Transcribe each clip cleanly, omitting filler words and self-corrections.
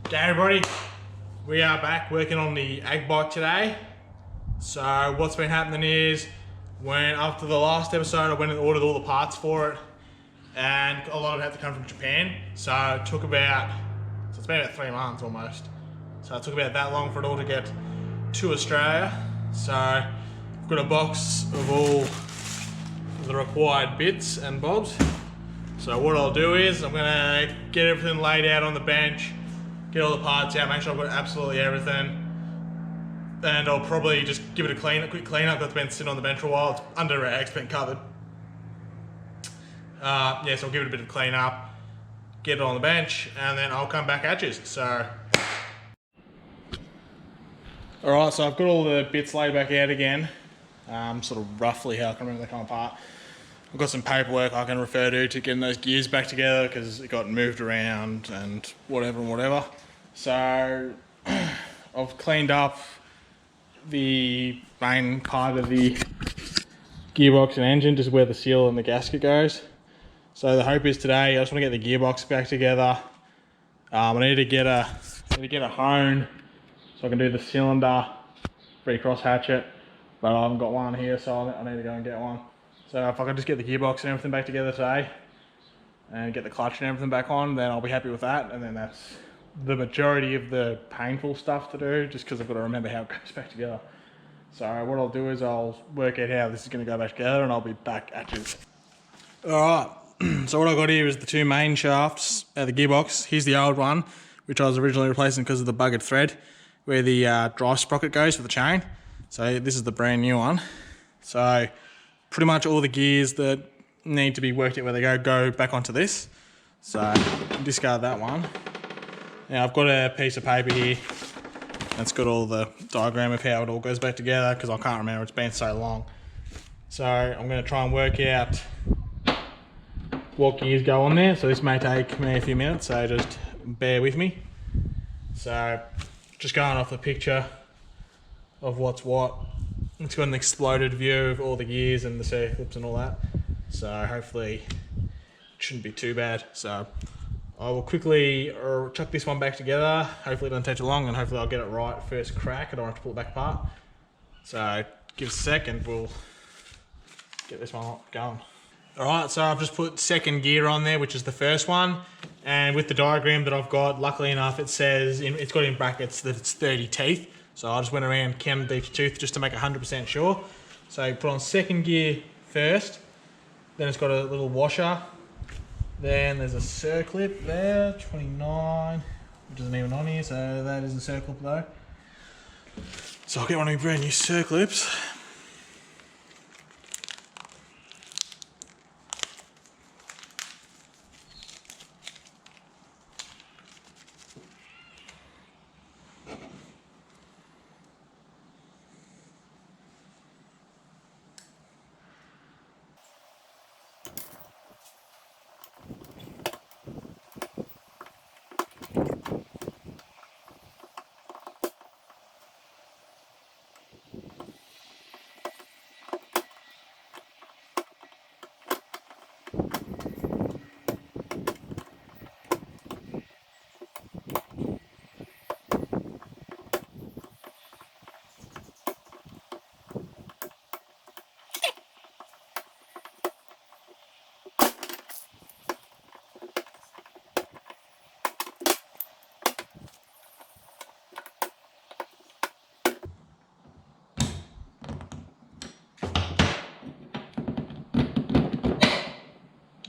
Okay everybody, we are back working on the ag bike today. So what's been happening is, after the last episode I went and ordered all the parts for it, and a lot of it had to come from Japan. So it's been about 3 months almost. So it took about that long for it all to get to Australia. So I've got a box of all the required bits and bobs. So what I'll do is I'm gonna get everything laid out on the bench, get all the parts out, make sure I've got absolutely everything. And I'll probably just give it a quick clean up. That's been sitting on the bench for a while. It's under rags, been covered. So I'll give it a bit of clean up, get it on the bench, and then I'll come back at you. So, all right, so I've got all the bits laid back out again. Sort of roughly how I can remember they come apart. I've got some paperwork I can refer to getting those gears back together because it got moved around and whatever. So I've cleaned up the main part of the gearbox and engine, just where the seal and the gasket goes. So the hope is today I just want to get the gearbox back together. I need to get a hone so I can do the cylinder, recross hatchet, but I haven't got one here, so I need to go and get one. So if I can just get the gearbox and everything back together today and get the clutch and everything back on, then I'll be happy with that. And then that's the majority of the painful stuff to do, just because I've got to remember how it goes back together. So what I'll do is I'll work out how this is going to go back together and I'll be back at you. Alright, so what I've got here is the two main shafts of the gearbox. Here's the old one, which I was originally replacing because of the buggered thread where the drive sprocket goes for the chain. So this is the brand new one. So pretty much all the gears that need to be worked out where they go back onto this. So discard that one. Now I've got a piece of paper here that's got all the diagram of how it all goes back together because I can't remember, it's been so long. So I'm going to try and work out what gears go on there. So this may take me a few minutes, so just bear with me. So just going off the picture of what's what. It's got an exploded view of all the gears and the circlips and all that. So hopefully it shouldn't be too bad. So I will quickly chuck this one back together. Hopefully it doesn't take too long and hopefully I'll get it right first crack. I don't have to pull it back apart. So give us a second, we'll get this one going. Alright, so I've just put second gear on there, which is the first one. And with the diagram that I've got, luckily enough, it says, it's got in brackets that it's 30 teeth. So I just went around and counted each tooth just to make 100% sure. So you put on second gear first, then it's got a little washer, then there's a circlip there, 29, which isn't even on here, so that is a circlip though. So I'll get one of my brand new circlips.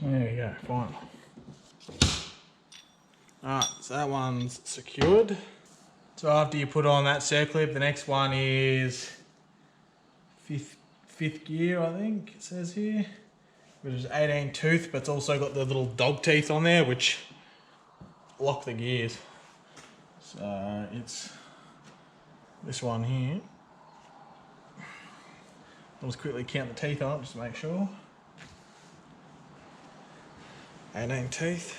There we go, fine. Alright, so that one's secured. So after you put on that circlip, the next one is fifth gear, I think it says here, which is 18 tooth, but it's also got the little dog teeth on there, which lock the gears. So it's this one here. I'll just quickly count the teeth on it just to make sure. 18 teeth.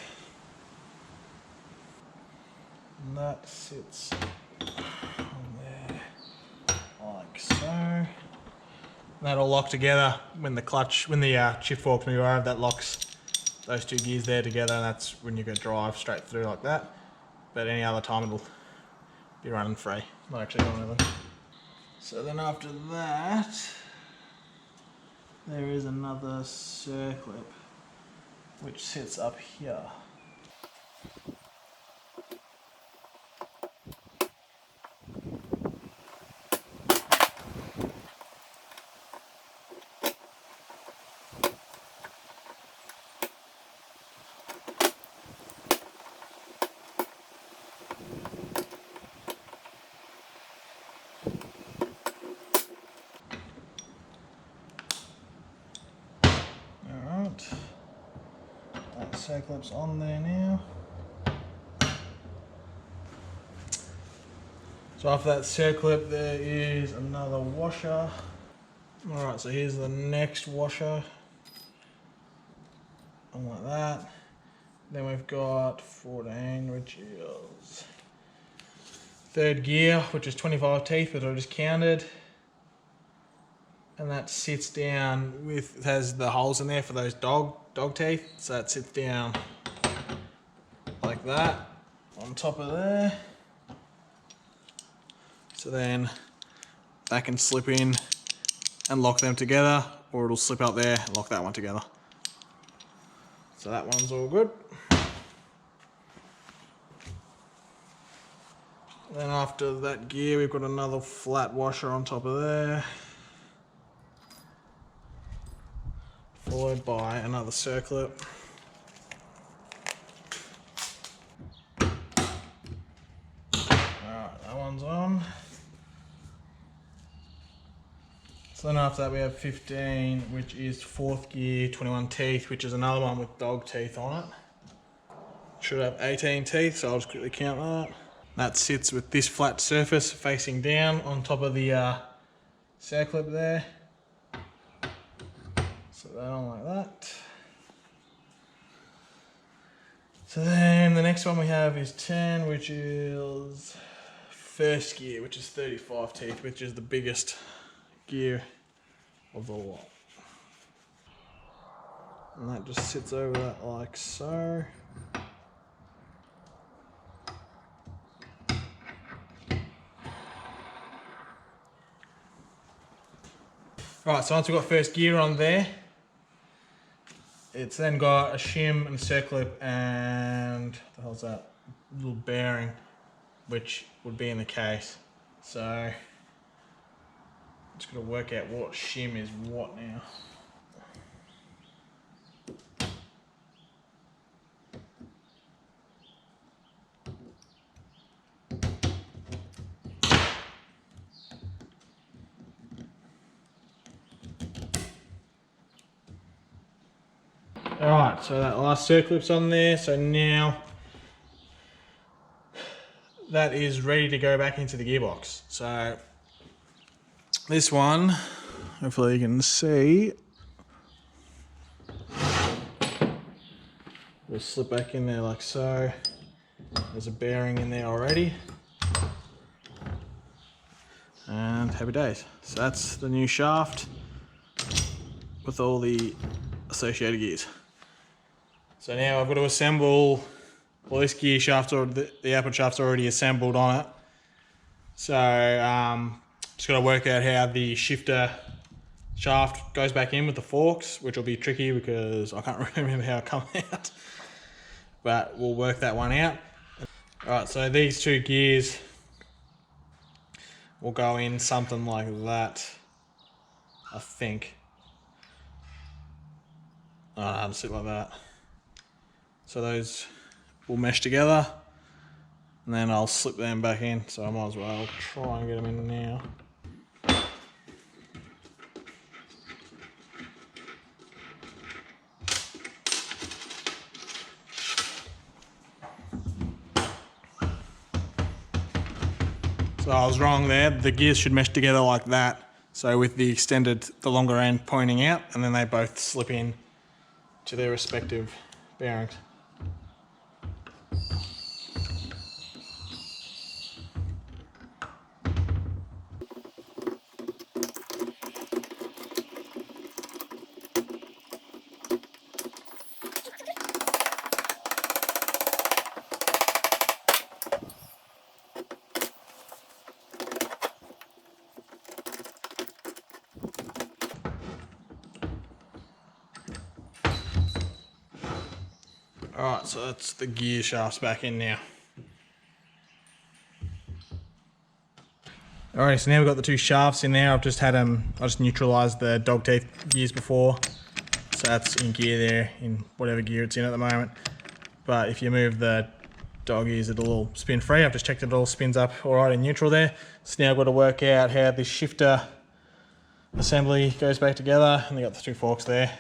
And that sits on there like so. And that'll lock together when the shift forks move over, that locks those two gears there together, and that's when you go drive straight through like that. but any other time it'll be running free, not actually doing anything. So then after that, there is another circlip which sits up here. Alright, that circlip's on there now. So after that circlip there is another washer. Alright, so here's the next washer. And like that. Then we've got 14, which is third gear, which is 25 teeth, but I just counted. And that sits down with, it has the holes in there for those dog teeth. So that sits down like that on top of there. So then that can slip in and lock them together, or it'll slip up there and lock that one together. So that one's all good. Then after that gear, we've got another flat washer on top of there, followed by another circlip. Alright, that one's on. So then after that we have 15, which is fourth gear, 21 teeth, which is another one with dog teeth on it. Should have 18 teeth, so I'll just quickly count that. That sits with this flat surface facing down on top of the circlip there. Set that on like that. So then the next one we have is 10, which is first gear, which is 35 teeth, which is the biggest gear of the lot. And that just sits over that like so. Right, so once we've got first gear on there, it's then got a shim and a circlip and what the hell's that? Little bearing, which would be in the case. So I'm just gonna work out what shim is what now. Alright, so that last circlip's on there, so now that is ready to go back into the gearbox. So this one, hopefully you can see, we'll slip back in there like so. There's a bearing in there already. And happy days. So that's the new shaft with all the associated gears. So now I've got to assemble, well, this gear shaft, or the output shaft's already assembled on it. So just got to work out how the shifter shaft goes back in with the forks, which will be tricky because I can't remember how it comes out. But we'll work that one out. Alright, so these two gears will go in something like that, I think. I'll sit like that. So those will mesh together, and then I'll slip them back in, so I might as well try and get them in now. So I was wrong there, the gears should mesh together like that, so with the longer end pointing out, and then they both slip in to their respective bearings. Alright, so that's the gear shafts back in now. Alright, so now we've got the two shafts in there. I've just had them, I just neutralised the dog teeth gears before. So that's in gear there, in whatever gear it's in at the moment. But if you move the dog ears, it'll all spin free. I've just checked it all spins up alright in neutral there. So now I've got to work out how this shifter assembly goes back together, and they got the two forks there.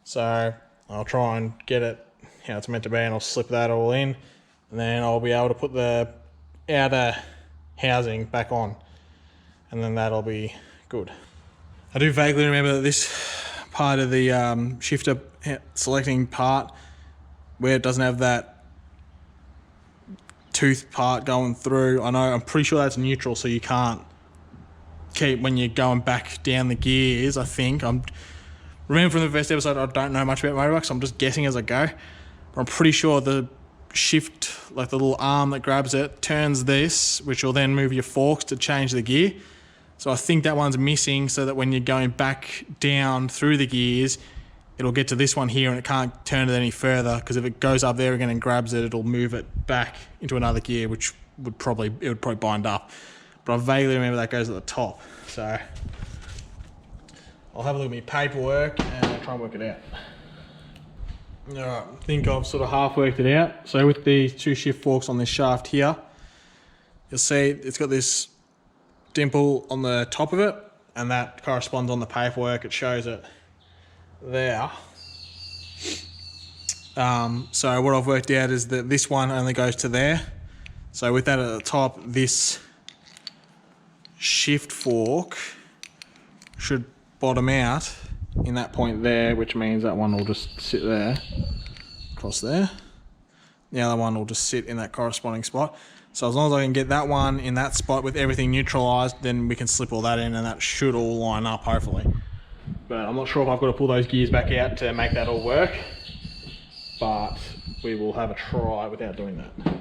So I'll try and get it how it's meant to be, and I'll slip that all in, and then I'll be able to put the outer housing back on, and then that'll be good. I do vaguely remember that this part of the shifter selecting part, where it doesn't have that tooth part going through, I'm pretty sure that's neutral, so you can't keep, when you're going back down the gears, I think. Remember from the first episode, I don't know much about motorbikes, so I'm just guessing as I go. But I'm pretty sure the shift, like the little arm that grabs it, turns this, which will then move your forks to change the gear. So I think that one's missing, so that when you're going back down through the gears, it'll get to this one here and it can't turn it any further, because if it goes up there again and grabs it, it'll move it back into another gear, which would probably bind up. But I vaguely remember that goes at the top. So I'll have a look at my paperwork and try and work it out. Alright, I think I've sort of half worked it out. So with these two shift forks on this shaft here, you'll see it's got this dimple on the top of it, and that corresponds on the paperwork. It shows it there. So what I've worked out is that this one only goes to there. So with that at the top, this shift fork should bottom out in that point there, which means that one will just sit there, across there. The other one will just sit in that corresponding spot. So as long as I can get that one in that spot with everything neutralised, then we can slip all that in, and that should all line up, hopefully. But I'm not sure if I've got to pull those gears back out to make that all work, but we will have a try without doing that.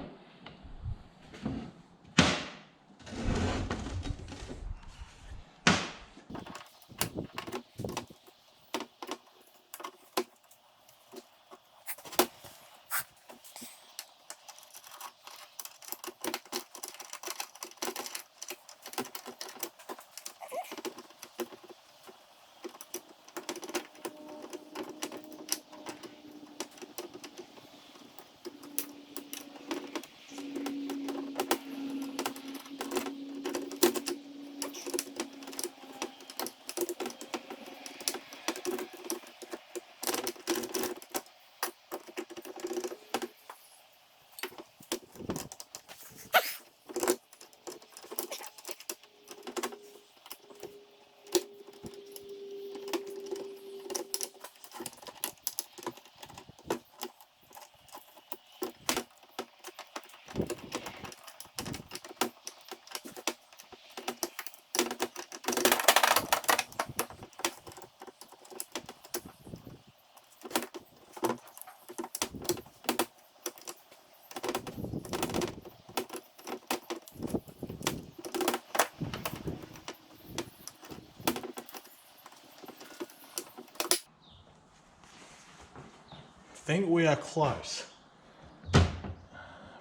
I think we are close.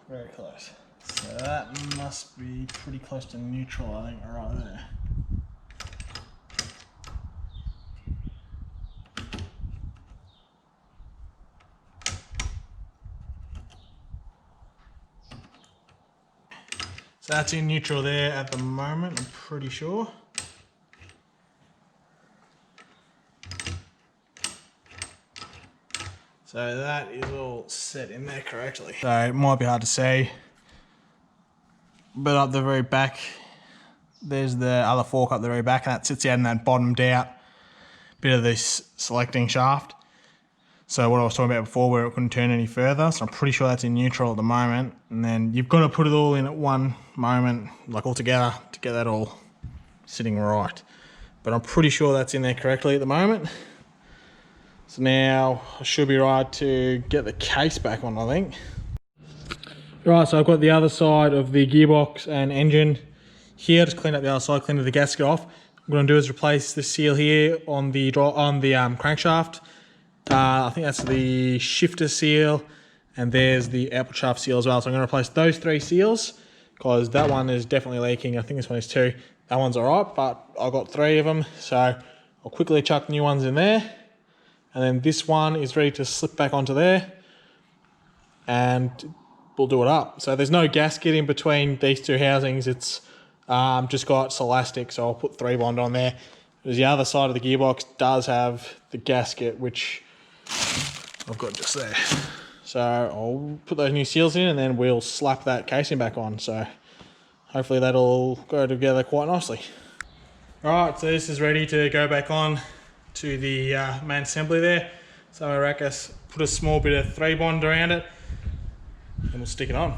Very close. So that must be pretty close to neutral, I think, right there. So that's in neutral there at the moment, I'm pretty sure. So that is all set in there correctly. So it might be hard to see, but up the very back, there's the other fork up the very back, and that sits out in that bottomed out bit of this selecting shaft. So what I was talking about before, where it couldn't turn any further, so I'm pretty sure that's in neutral at the moment. And then you've got to put it all in at one moment, like all together, to get that all sitting right. But I'm pretty sure that's in there correctly at the moment. So now I should be right to get the case back on, I think. Right, so I've got the other side of the gearbox and engine here. Just cleaned up the other side, cleaned the gasket off. What I'm going to do is replace the seal here on the crankshaft. I think that's the shifter seal, and there's the output shaft seal as well. So I'm going to replace those 3 seals because that one is definitely leaking. I think this one is 2. That one's alright, but I've got 3 of them, so I'll quickly chuck new ones in there. And then this one is ready to slip back onto there, and we'll do it up. So there's no gasket in between these 2 housings. It's just got Solastic, so I'll put 3-bond on there. Because the other side of the gearbox does have the gasket, which I've got just there. So I'll put those new seals in, and then we'll slap that casing back on. So hopefully that'll go together quite nicely. Alright, so this is ready to go back on to the main assembly there. So I reckon put a small bit of 3-bond around it, and we'll stick it on.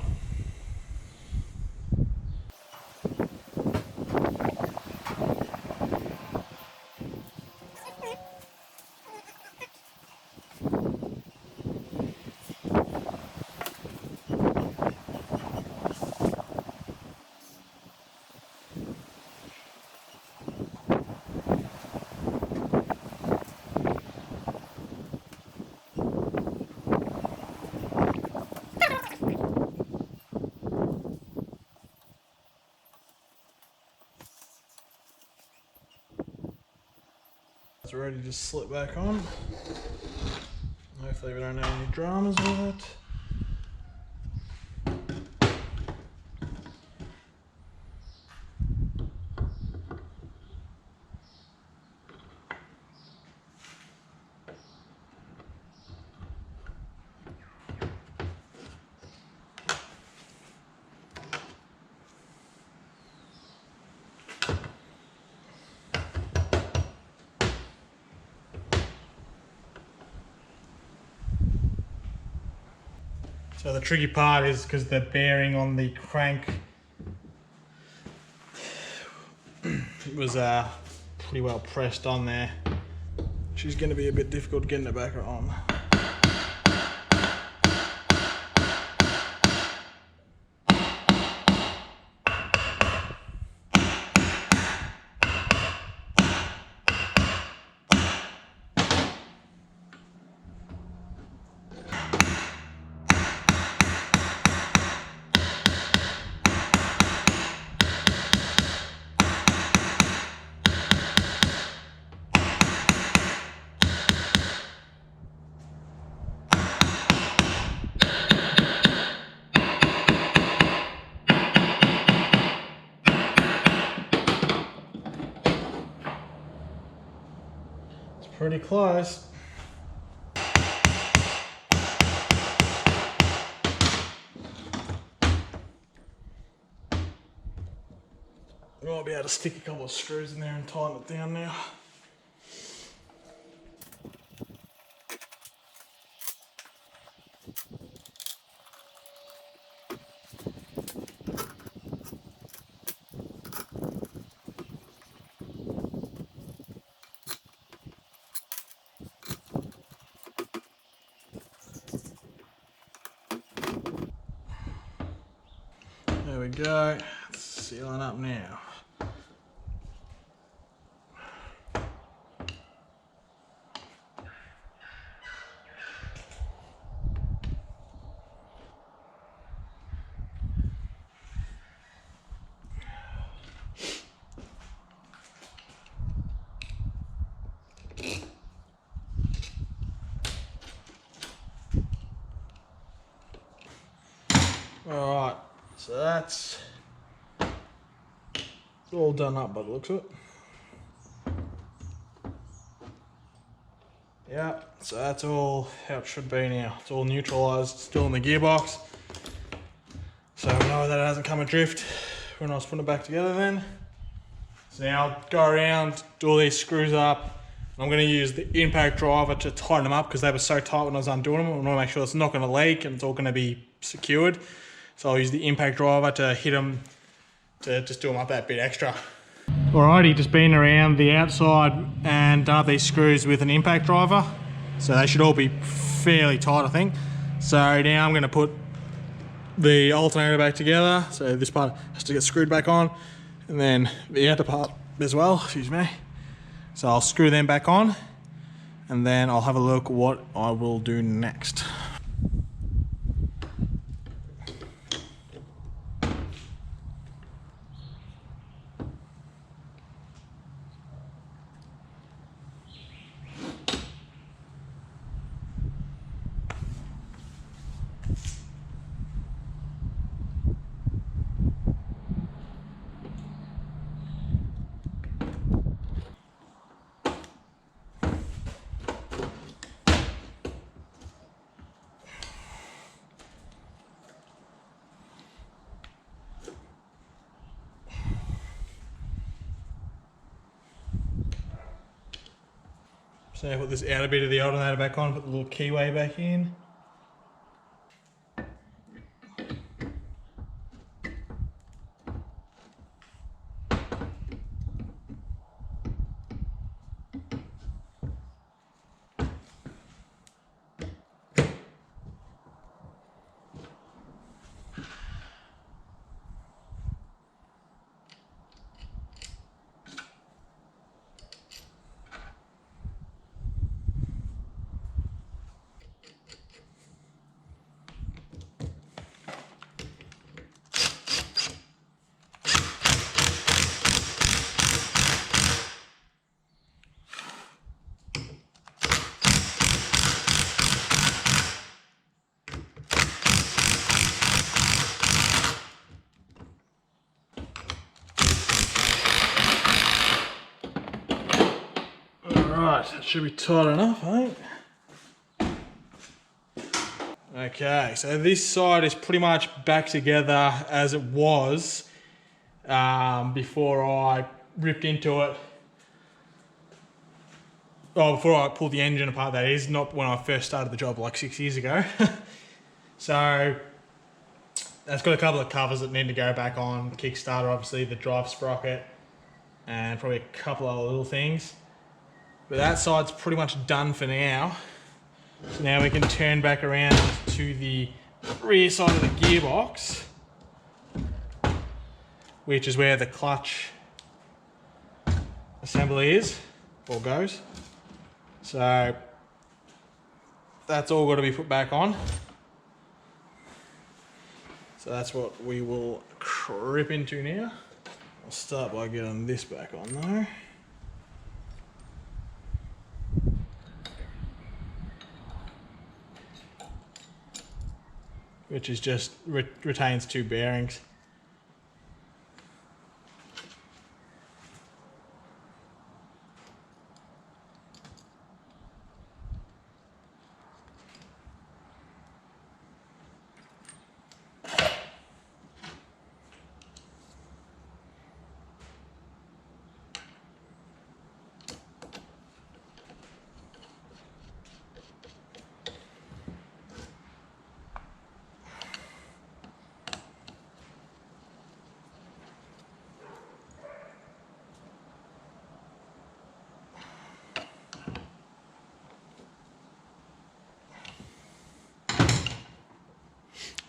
It's ready to slip back on. Hopefully we don't have any dramas with it. So the tricky part is because the bearing on the crank it was pretty well pressed on there, which is going to be a bit difficult getting it back on. Pretty close. We might be able to stick a couple of screws in there and tighten it down now. There we go, it's sealing up now. Alright, so that's all done up by the looks of it. Yeah, so that's all how it should be now. It's all neutralised, still in the gearbox. So we know that it hasn't come adrift when I was putting it back together then. So now I'll go around, do all these screws up. I'm going to use the impact driver to tighten them up because they were so tight when I was undoing them. I want to make sure it's not going to leak and it's all going to be secured. So I'll use the impact driver to hit them, to just do them up that bit extra. Alrighty, just been around the outside and done up these screws with an impact driver. So they should all be fairly tight, I think. So now I'm going to put the alternator back together. So this part has to get screwed back on, and then the outer part as well, excuse me. So I'll screw them back on, and then I'll have a look what I will do next. So now put this outer bit of the alternator back on, put the little keyway back in. Alright, that should be tight enough, I think. Okay, so this side is pretty much back together as it was before I ripped into it. Oh, before I pulled the engine apart, that is, not when I first started the job like 6 years ago. So that's got a couple of covers that need to go back on. Kickstarter, obviously, the drive sprocket, and probably a couple of little things. But that side's pretty much done for now. So now we can turn back around to the rear side of the gearbox, which is where the clutch assembly is, or goes. So that's all got to be put back on. So that's what we will rip into now. I'll start by getting this back on though. Which is just retains two bearings.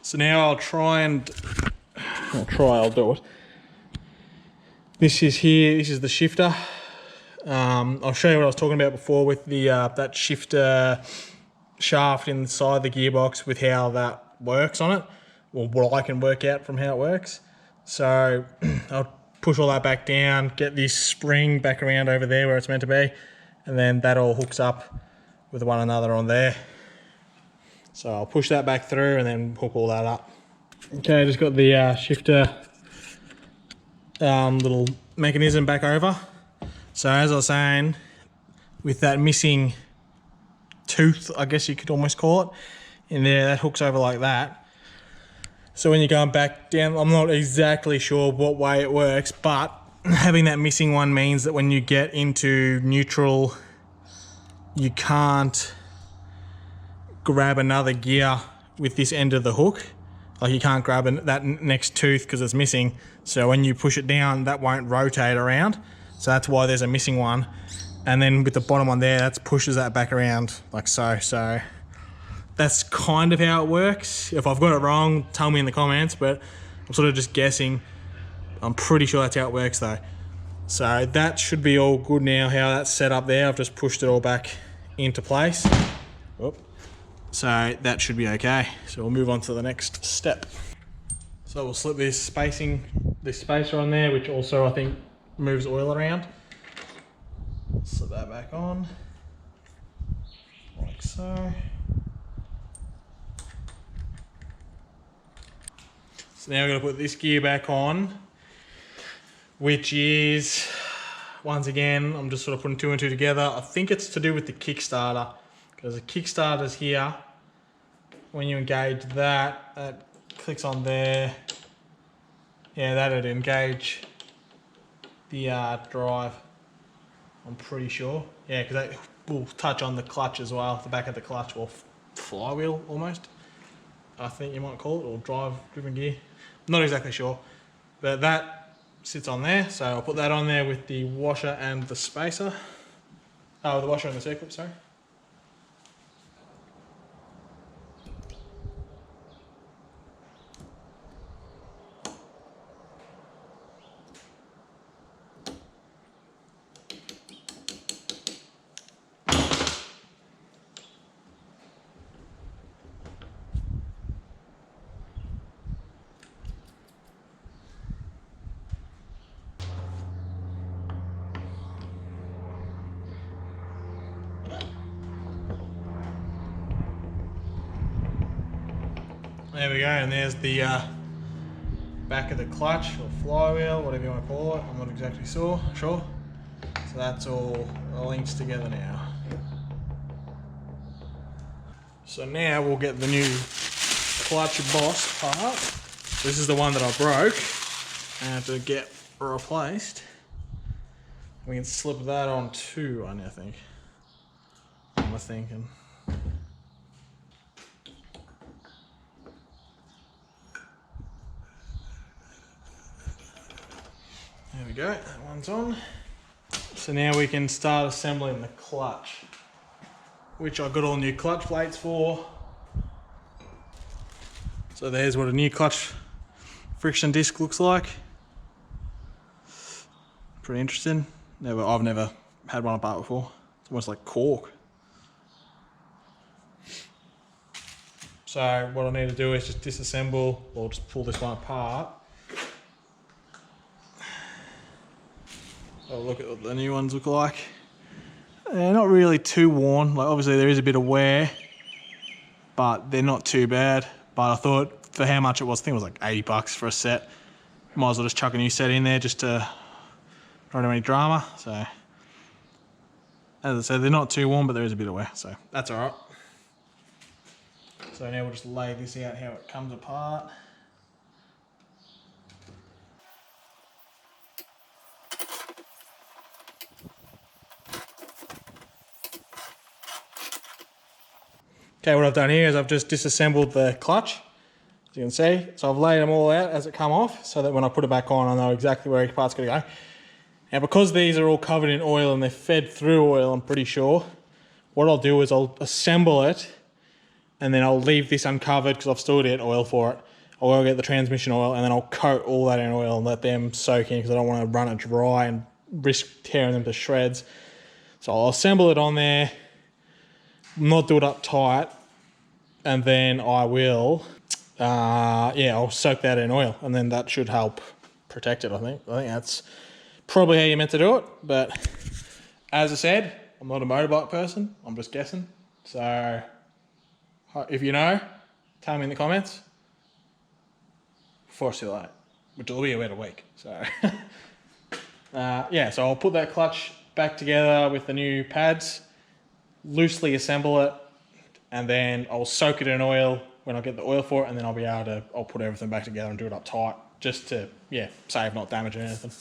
So now I'll do it. This is here, this is the shifter. I'll show you what I was talking about before with the that shifter shaft inside the gearbox with how that works on it, or what I can work out from how it works. So I'll push all that back down, get this spring back around over there where it's meant to be, and then that all hooks up with one another on there. So I'll push that back through and then hook all that up. Okay, just got the shifter little mechanism back over. So as I was saying, with that missing tooth, I guess you could almost call it, in there, that hooks over like that. So when you're going back down, I'm not exactly sure what way it works, but having that missing one means that when you get into neutral, you can't grab another gear with this end of the hook. Like you can't grab that next tooth because it's missing. So when you push it down, that won't rotate around. So that's why there's a missing one. And then with the bottom one there, that pushes that back around like so. So that's kind of how it works. If I've got it wrong, tell me in the comments, but I'm sort of just guessing. I'm pretty sure that's how it works though. So that should be all good now, how that's set up there. I've just pushed it all back into place. Oop. So that should be okay. So we'll move on to the next step. So we'll slip this spacer on there, which also I think moves oil around. Slip that back on, like so. So now we're gonna put this gear back on, which is, once again, I'm just sort of putting two and two together. I think it's to do with the Kickstarter. Because the Kickstarter's here. When you engage that, that clicks on there. Yeah, that'd engage the drive. I'm pretty sure. Yeah, because that we'll touch on the clutch as well, the back of the clutch, or flywheel almost, I think you might call it, or driven gear. Not exactly sure, but that sits on there. So I'll put that on there with the washer and the spacer. Oh, the washer and the circlip, sorry. There we go, and there's the back of the clutch or flywheel, whatever you want to call it. I'm not exactly sure. So that's all linked together now. So now we'll get the new clutch boss part. This is the one that I broke and have to get replaced. We can slip that on too, I think. I'm thinking. There we go, that one's on. So now we can start assembling the clutch, which I got all new clutch plates for. So there's what a new clutch friction disc looks like. Pretty interesting. I've never had one apart before. It's almost like cork. So what I need to do is just disassemble or just pull this one apart. I'll look at what the new ones look like. They're not really too worn. Like obviously there is a bit of wear, but they're not too bad. But I thought for how much it was, I think it was like 80 bucks for a set. Might as well just chuck a new set in there just to not have any drama. So as I said, they're not too worn, but there is a bit of wear, so that's all right. So now we'll just lay this out how it comes apart. Okay, what I've done here is I've just disassembled the clutch, as you can see. So I've laid them all out as it come off, so that when I put it back on, I know exactly where each part's gonna go. Now because these are all covered in oil and they're fed through oil, I'm pretty sure, what I'll do is I'll assemble it and then I'll leave this uncovered because I've still got to get oil for it. I'll go get the transmission oil and then I'll coat all that in oil and let them soak in because I don't want to run it dry and risk tearing them to shreds. So I'll assemble it on there, not do it up tight, and then I will, I'll soak that in oil and then that should help protect it, I think. I think that's probably how you're meant to do it, but as I said, I'm not a motorbike person, I'm just guessing. So if you know, tell me in the comments before it's too late, which will be about a week. So so I'll put that clutch back together with the new pads, loosely assemble it, and then I'll soak it in oil when I get the oil for it, and then I'll put everything back together and do it up tight, just to, save not damaging anything.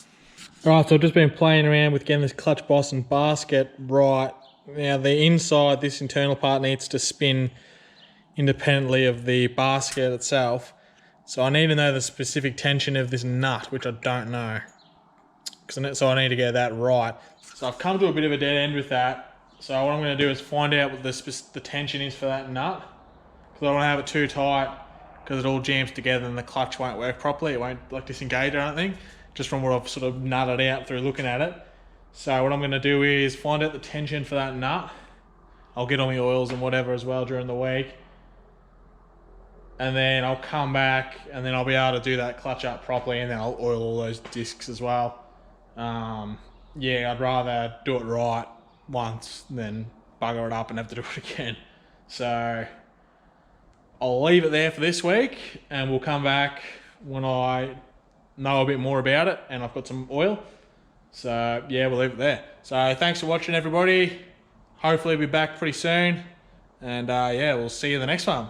Alright, so I've just been playing around with getting this clutch boss and basket right. Now the inside, this internal part needs to spin independently of the basket itself. So I need to know the specific tension of this nut, which I don't know. So I need to get that right. So I've come to a bit of a dead end with that. So what I'm going to do is find out what the tension is for that nut. Because I don't want to have it too tight, because it all jams together and the clutch won't work properly. It won't like disengage or anything, just from what I've sort of nutted out through looking at it. So what I'm going to do is find out the tension for that nut. I'll get all my oils and whatever as well during the week. And then I'll come back and then I'll be able to do that clutch up properly, and then I'll oil all those discs as well. I'd rather do it right once than bugger it up and have to do it again. So I'll leave it there for this week, and we'll come back when I know a bit more about it and I've got some oil. So we'll leave it there. So thanks for watching, everybody. Hopefully we'll be back pretty soon, and we'll see you in the next one.